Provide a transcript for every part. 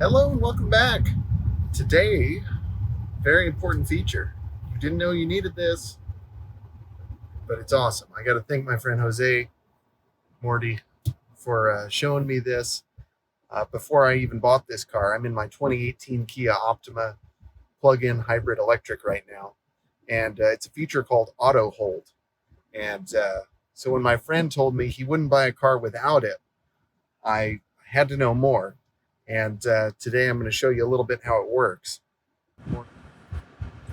Hello and welcome back. Today, very important feature. You didn't know you needed this, but it's awesome. I got to thank my friend Jose Morty for showing me this before I even bought this car. I'm in my 2018 Kia Optima plug-in hybrid electric right now, and it's a feature called Auto Hold. And so when my friend told me he wouldn't buy a car without it, I had to know more. And today I'm going to show you a little bit how it works.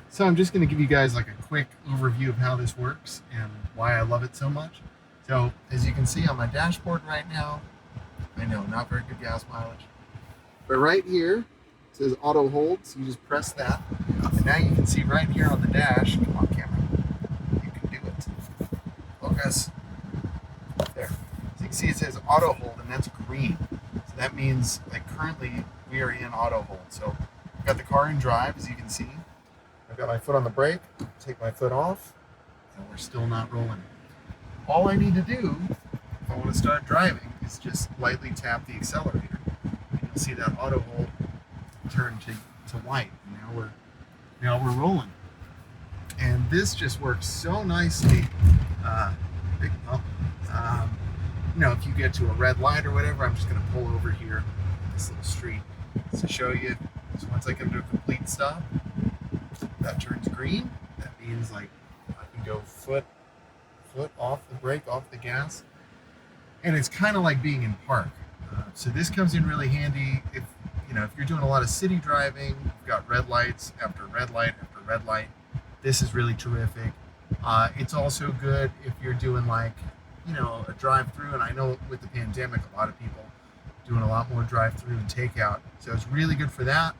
So I'm just going to give you guys like a quick overview of how this works and why I love it so much. So as you can see on my dashboard right now, I know, not very good gas mileage, but right here it says auto hold, so you just press that. And now you can see right here on the dash, come on camera, you can do it. Focus. There. So you can see it says auto hold, and that's green. So that means like currently we are in auto hold. So I've got the car in drive, as you can see. I've got my foot on the brake, take my foot off, and we're still not rolling. All I need to do if I want to start driving is just lightly tap the accelerator. And you'll see that auto hold turn to white. And now we're rolling. And this just works so nicely. Big bump. If you get to a red light or whatever, I'm just going to pull over here this little street to show you. So once I come to a complete stop, that turns green. That means like I can go foot off the brake, off the gas, and it's kind of like being in park. So this comes in really handy if you're doing a lot of city driving. You've got red lights after red light after red light. This is really terrific. It's also good if you're doing like a drive-through, and I know with the pandemic, a lot of people doing a lot more drive-through and takeout. So it's really good for that.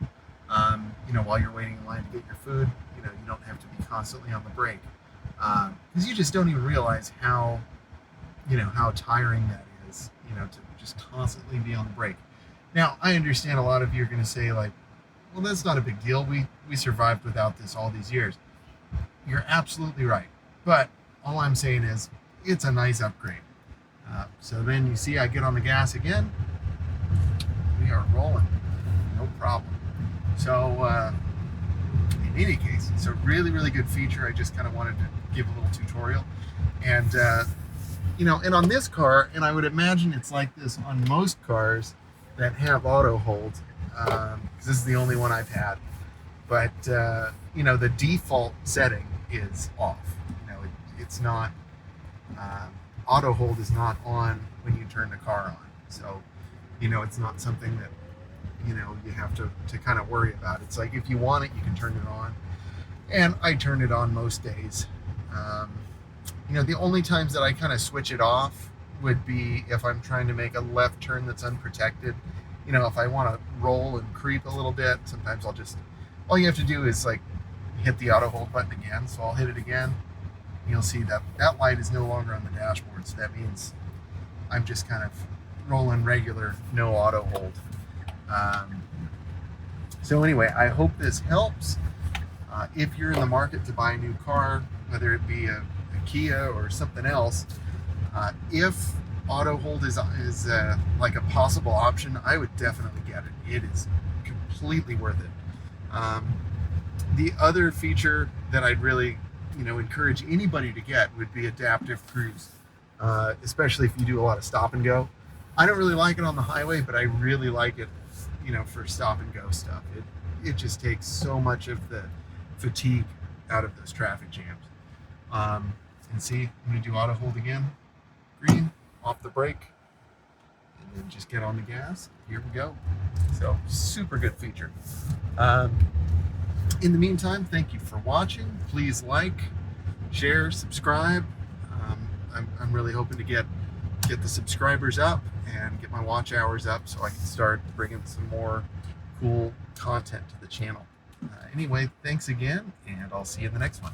While you're waiting in line to get your food, you don't have to be constantly on the brake, because you just don't even realize how tiring that is, to just constantly be on the brake. Now, I understand a lot of you are going to say like, well, that's not a big deal. We survived without this all these years. You're absolutely right. But all I'm saying is it's a nice upgrade. So then you see I get on the gas again. We are rolling. No problem. So in any case, it's a really, really good feature. I just kind of wanted to give a little tutorial. And, and on this car, and I would imagine it's like this on most cars that have auto hold, because this is the only one I've had. But, the default setting is off. It's not, auto hold is not on when you turn the car on. So, it's not something that you have to kind of worry about. It's like if you want it, you can turn it on. And I turn it on most days. The only times that I kind of switch it off would be if I'm trying to make a left turn that's unprotected. If I want to roll and creep a little bit, sometimes all you have to do is like hit the auto hold button again. So I'll hit it again. You'll see that light is no longer on the dashboard. So that means I'm just kind of rolling regular, no auto hold. So anyway, I hope this helps. If you're in the market to buy a new car, whether it be a Kia or something else, if auto hold is like a possible option, I would definitely get it. It is completely worth it. The other feature that I'd really encourage anybody to get would be adaptive cruise, especially if you do a lot of stop and go. I don't really like it on the highway, but I really like it for stop and go stuff. It just takes so much of the fatigue out of those traffic jams. And see, I'm going to do auto hold again. Green, off the brake, and then just get on the gas. Here we go. So super good feature. In the meantime, thank you for watching. Please like, share, subscribe. I'm really hoping to get the subscribers up and get my watch hours up so I can start bringing some more cool content to the channel. Anyway, thanks again, and I'll see you in the next one.